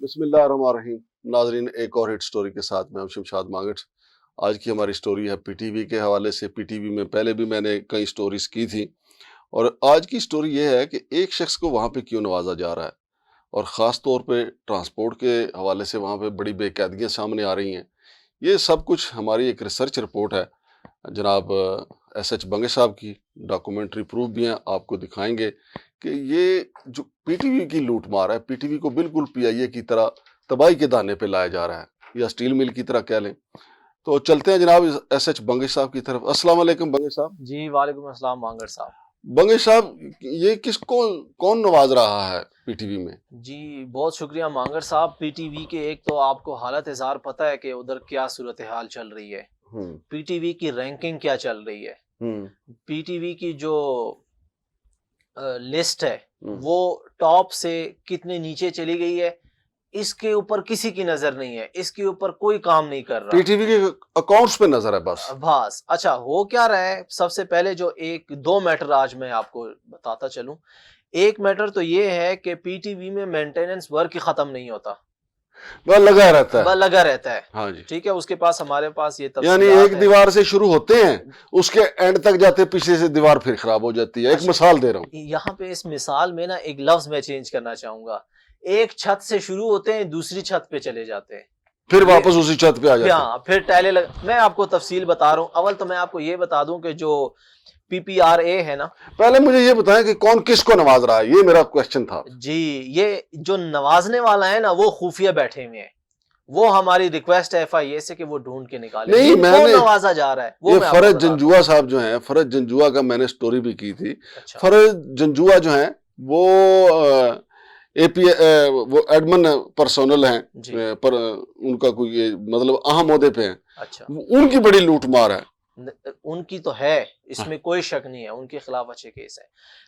بسم اللہ الرحمن الرحیم. ناظرین، ایک اور ہٹ سٹوری کے ساتھ میں ہوں شمشاد مانگٹ. آج کی ہماری سٹوری ہے پی ٹی وی کے حوالے سے. پی ٹی وی میں پہلے بھی میں نے کئی سٹوریز کی تھی، اور آج کی سٹوری یہ ہے کہ ایک شخص کو وہاں پہ کیوں نوازا جا رہا ہے، اور خاص طور پہ ٹرانسپورٹ کے حوالے سے وہاں پہ بڑی بے قاعدگیاں سامنے آ رہی ہیں. یہ سب کچھ ہماری ایک ریسرچ رپورٹ ہے جناب ایس ایچ بنگے صاحب کی. ڈاکومنٹری پروف بھی ہیں، آپ کو دکھائیں گے کہ یہ جو پی ٹی وی کی لوٹ مار ہے، پی ٹی وی کو بالکل پی آئی اے کی طرح تباہی کے دانے پہ لایا جا رہا ہے، یا اسٹیل مل کی طرح کہہ لیں. تو چلتے ہیں جناب ایس ایچ بنگے صاحب کی طرف. السلام علیکم بنگے صاحب. جی وعلیکم السلام مانگڑ صاحب. بنگے صاحب، یہ کس کو کون نواز رہا ہے پی ٹی وی میں؟ جی بہت شکریہ مانگڑ صاحب. پی ٹی وی کے ایک تو آپ کو حالت اظہار پتہ ہے کہ ادھر کیا صورتحال چل رہی ہے، پی ٹی وی کی رینکنگ کیا چل رہی ہے، پی ٹی وی کی جو لسٹ ہے وہ ٹاپ سے کتنے نیچے چلی گئی ہے، اس کے اوپر کسی کی نظر نہیں ہے، اس کے اوپر کوئی کام نہیں کر رہا. پی ٹی وی کے اکاؤنٹس پہ نظر ہے بس. اچھا ہو کیا رہا ہے؟ سب سے پہلے جو دو میٹر آج میں آپ کو بتاتا چلوں. ایک میٹر تو یہ ہے کہ پی ٹی وی میں مینٹیننس ورک ہی ختم نہیں ہوتا، وہ لگا رہتا ہے. ہاں جی، ٹھیک ہے، اس کے پاس ہمارے پاس یہ یعنی ایک دیوار سے شروع ہوتے ہیں، اس کے اینڈ تک جاتے پیچھے سے دیوار پھر خراب ہو جاتی ہے. ایک مثال دے رہا ہوں یہاں پہ. اس مثال میں نا ایک لفظ میں چینج کرنا چاہوں گا. ایک چھت سے شروع ہوتے ہیں، دوسری چھت پہ چلے جاتے ہیں، پھر واپس اسی چھت پہ آ جاتے ہیں. پھر ٹائلیں میں آپ کو تفصیل بتا رہا ہوں. اول تو میں آپ کو یہ بتا دوں کہ جو پی پی آر اے ہے نا، پہلے مجھے یہ بتائیں کہ کون کس کو نواز رہا ہے، یہ میرا کوشچن تھا. جی یہ جو نوازنے والا ہے نا وہ خفیہ بیٹھے ہوئے ہیں. وہ ہماری ریکویسٹ ہے ایف آئی اے سے کہ وہ ڈھونڈ کے نکالے نہیں، جن کو نوازا جا رہا ہے. وہ یہ فرج جنجوا صاحب جو ہیں، فرج جنجوا کا میں نے سٹوری بھی کی تھی. فرج جنجوا جو ہیں وہ اے پی وہ ایڈمن پرسونل ہیں، پر ان کا کوئی مطلب اہم عہدے پہ ہیں. ان کی بڑی لوٹ مار ہے. ان کی تو ہے، اس میں کوئی شک نہیں ہے، ان کے خلاف اچھے کیس ہیں.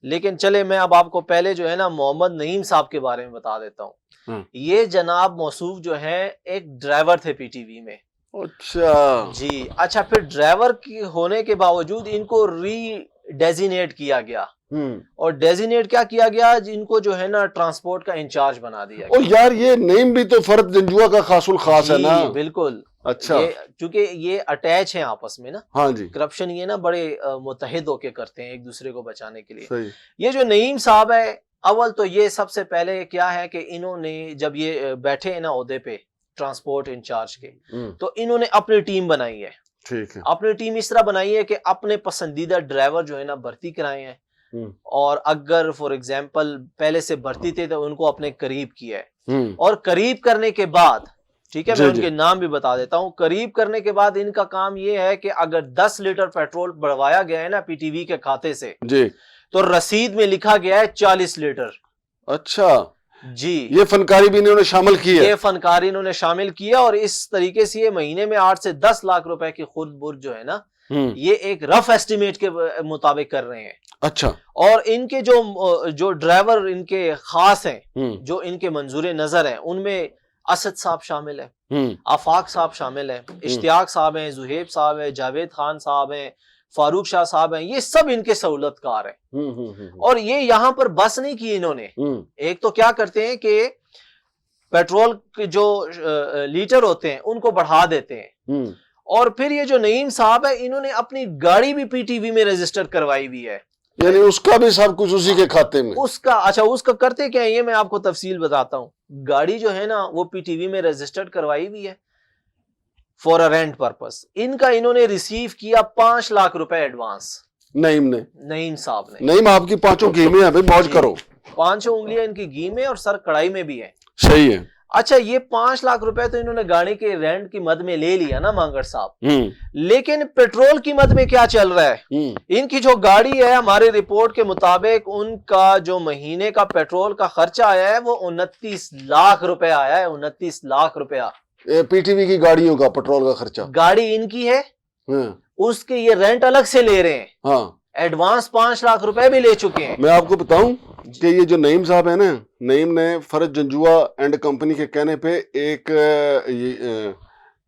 لیکن چلے میں اب آپ کو پہلے جو ہے نا محمد نعیم صاحب کے بارے میں بتا دیتا ہوں. یہ جناب موصوف جو ہیں ایک ڈرائیور تھے پی ٹی وی میں. اچھا جی اچھا. پھر ڈرائیور کی ہونے کے باوجود ان کو ری ڈیزینیٹ کیا گیا، اور ڈیزینیٹ کیا کیا گیا، ان کو جو ہے نا ٹرانسپورٹ کا انچارج بنا دیا گیا. یار یہ نیم بھی تو فرد جنجوا کا خاص الخاص ہے نا. بالکل. اچھا، چونکہ یہ اٹیچ ہیں آپس میں نا. ہاں جی، کرپشن یہ نا بڑے متحد ہو کے کرتے ہیں ایک دوسرے کو بچانے کے لیے. صحیح. یہ جو نعیم صاحب ہے، اول تو یہ سب سے پہلے کیا ہے کہ انہوں نے جب یہ بیٹھے ہیں نا عہدے پہ ٹرانسپورٹ انچارج کے، تو انہوں نے اپنی ٹیم بنائی ہے. ٹھیک ہے. اپنی ٹیم اس طرح بنائی ہے کہ اپنے پسندیدہ ڈرائیور جو ہے نا بھرتی کرائے ہیں، اور اگر فار ایگزامپل پہلے سے بھرتی تھے تو ان کو اپنے قریب کیا ہے. اور قریب کرنے کے بعد، ٹھیک ہے میں ان کے نام بھی بتا دیتا ہوں، قریب کرنے کے بعد ان کا کام یہ ہے کہ اگر 10 لیٹر پیٹرول بڑھوایا گیا ہے نا پی ٹی وی کے کھاتے سے، جی، تو رسید میں لکھا گیا ہے 40 لیٹر. اچھا جی، یہ فنکاری بھی انہوں نے شامل کی ہے. یہ فنکاری انہوں نے شامل کیا، اور اس طریقے سے یہ مہینے میں 8 سے 10 لاکھ روپے کی خرد برد جو ہے نا، یہ ایک رف ایسٹیمیٹ کے مطابق کر رہے ہیں. اچھا. اور ان کے جو ڈرائیور ان کے خاص ہیں، جو ان کے منظور نظر ہیں، ان میں اسد صاحب شامل ہیں، آفاق صاحب شامل ہیں، اشتیاق صاحب ہیں، زہیب صاحب ہیں، جاوید خان صاحب ہیں، فاروق شاہ صاحب ہیں. یہ سب ان کے سہولت کار ہیں. اور یہ یہاں پر بس نہیں کی انہوں نے. ایک تو کیا کرتے ہیں کہ پیٹرول کے جو لیٹر ہوتے ہیں ان کو بڑھا دیتے ہیں، اور پھر یہ جو نعیم صاحب ہے انہوں نے اپنی گاڑی بھی پی ٹی وی میں رجسٹر کروائی ہوئی ہے. یعنی اس کا بھی سب کچھ اسی کے کھاتے میں. اس کا کرتے کیا ہے یہ میں آپ کو تفصیل بتاتا ہوں. گاڑی جو ہے نا وہ پی ٹی وی میں رجسٹرڈ کروائی ہوئی ہے فور اے رینٹ پرپس. ان کا انہوں نے ریسیو کیا 5 لاکھ روپے ایڈوانس. نعیم صاحب نے. نعیم آپ کی 5 گھی میں ہے بھائی، موج کرو. 5 انگلیاں ان کی گھی میں اور سر کڑائی میں بھی ہے. صحیح ہے. اچھا یہ 5 لاکھ روپے تو انہوں نے گاڑی کے رینٹ کی مد میں لے لیا نا مانگڑ صاحب، لیکن پیٹرول کی مد میں کیا چل رہا ہے؟ ان کی جو گاڑی ہے ہماری رپورٹ کے مطابق ان کا جو مہینے کا پیٹرول کا خرچہ آیا ہے وہ 29 لاکھ روپے آیا ہے. 29 لاکھ روپیہ پی ٹی وی کی گاڑیوں کا پیٹرول کا خرچہ. گاڑی ان کی ہے، اس کے یہ رینٹ الگ سے لے رہے ہیں. ہاں، ایڈوانس 5 لاکھ روپے بھی لے چکے ہیں. میں آپ کو بتاؤں کہ یہ جو نعیم صاحب ہے نا، نعیم نے فرج جنجوا اینڈ کمپنی کے کہنے پہ ایک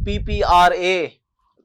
PPRA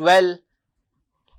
12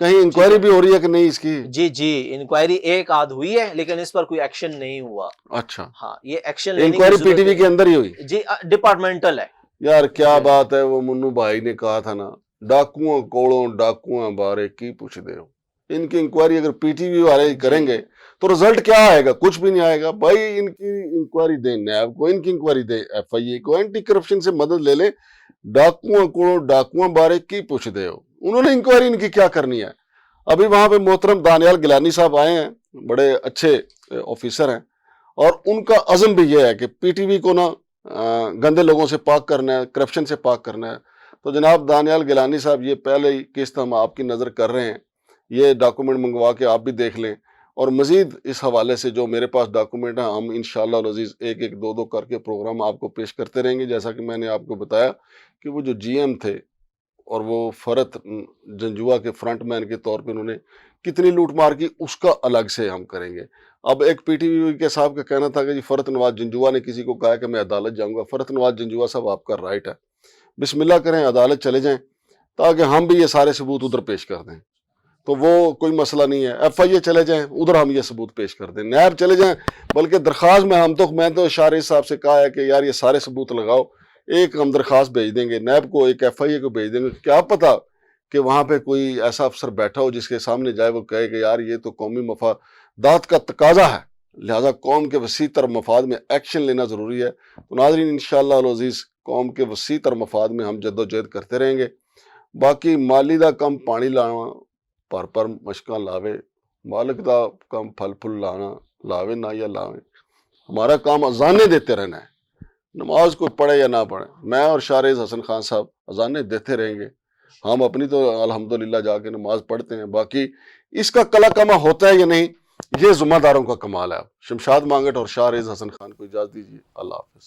کہیں انکوائری بھی ہو رہی ہے کہ نہیں اس کی؟ جی جی انکوائری ایک آدھ ہوئی ہے لیکن اس پر کوئی ایکشن نہیں ہوا. اچھا ہاں یہ ایکشن لینے انکوائری پی ٹی وی کے اندر ہی ہوئی؟ جی ڈپارٹمنٹل ہے. یار کیا بات ہے، وہ منو بھائی نے کہا تھا نا، ڈاکوؤں کوڑوں ڈاکوؤں بارے کی پوچھ دے ہو. ان کی انکوائری اگر پی ٹی وی والے کریں گے تو رزلٹ کیا آئے گا؟ کچھ بھی نہیں آئے گا. بھائی ان کی انکوائری دیں نیب کو، ان کی انکوائری دیں ایف آئی اے کو، اینٹی کرپشن سے مدد لے لیں. ڈاکوؤں کوڑوں ڈاکوؤں بارے کی پوچھ دے ہو. انہوں نے انکوائری ان کی کیا کرنی ہے؟ ابھی وہاں پہ محترم دانیال گیلانی صاحب آئے ہیں، بڑے اچھے آفیسر ہیں، اور ان کا عزم بھی یہ ہے کہ پی ٹی وی کو نا گندے لوگوں سے پاک کرنا ہے، کرپشن سے پاک کرنا ہے. تو جناب دانیال گیلانی صاحب، یہ پہلے ہی قسط ہم آپ کی نظر کر رہے ہیں، یہ ڈاکومنٹ منگوا کے آپ بھی دیکھ لیں. اور مزید اس حوالے سے جو میرے پاس ڈاکومنٹ ہیں، ہم انشاءاللہ العزیز ایک ایک دو دو کر کے پروگرام آپ کو پیش کرتے رہیں گے. جیسا کہ میں نے آپ کو بتایا کہ وہ جو جی ایم تھے اور وہ فرت جنجوا کے فرنٹ مین کے طور پہ انہوں نے کتنی لوٹ مار کی، اس کا الگ سے ہم کریں گے. اب ایک پی ٹی وی کے صاحب کا کہنا تھا کہ جی فرت نواز جنجوا نے کسی کو کہا کہ میں عدالت جاؤں گا. فرت نواز جنجوا صاحب آپ کا رائٹ ہے، بسم اللہ کریں، عدالت چلے جائیں تاکہ ہم بھی یہ سارے ثبوت ادھر پیش کر دیں. تو وہ کوئی مسئلہ نہیں ہے. ایف آئی اے چلے جائیں، ادھر ہم یہ ثبوت پیش کر دیں. نیب چلے جائیں، بلکہ درخواست میں میں تو شارع صاحب سے کہا ہے کہ یار یہ سارے ثبوت لگاؤ، ایک ہم درخواست بھیج دیں گے نیب کو، ایک ایف آئی اے کو بھیج دیں گے. کیا پتا کہ وہاں پہ کوئی ایسا افسر بیٹھا ہو جس کے سامنے جائے وہ کہے کہ یار یہ تو قومی مفادات کا تقاضا ہے، لہذا قوم کے وسیع تر مفاد میں ایکشن لینا ضروری ہے. تو ناظرین انشاءاللہ العزیز قوم کے وسیع تر مفاد میں ہم جد و جہد کرتے رہیں گے. باقی مالی دا کم پانی لانا پر مشکاں لاوے، مالک دا کم پھل پھل لانا لاوے نہ یا لاوے. ہمارا کام اذانیں دیتے رہنا ہے، نماز کوئی پڑھے یا نہ پڑھے. میں اور شارز حسن خان صاحب اذانیں دیتے رہیں گے. ہم اپنی تو الحمدللہ جا کے نماز پڑھتے ہیں. باقی اس کا کلا کما ہوتا ہے یا نہیں، یہ ذمہ داروں کا کمال ہے. شمشاد مانگٹ اور شارز حسن خان کو اجازت دیجیے. اللہ حافظ.